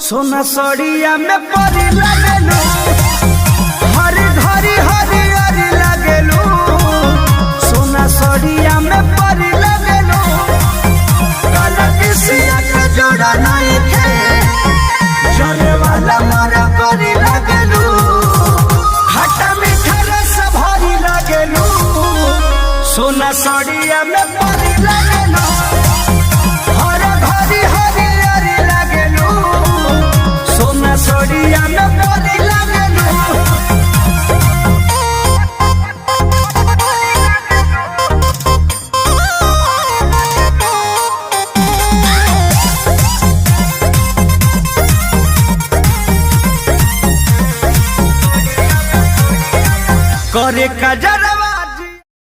सोना सड़िया में परी लगेलू, हरी घरी हरी हरी लगेलू। सोना सड़िया में परी लगेलू, काला किसिया के जोड़ा नहीं थे, जले वाला मारा परी लगेलू। खट्टा मीठा रस भरी लगेलू, सोना सड़िया में परी लगेलू, हरी घरी हरी हरी लगेलू। सोना सड़िया में परी लगेलू। करे कजरा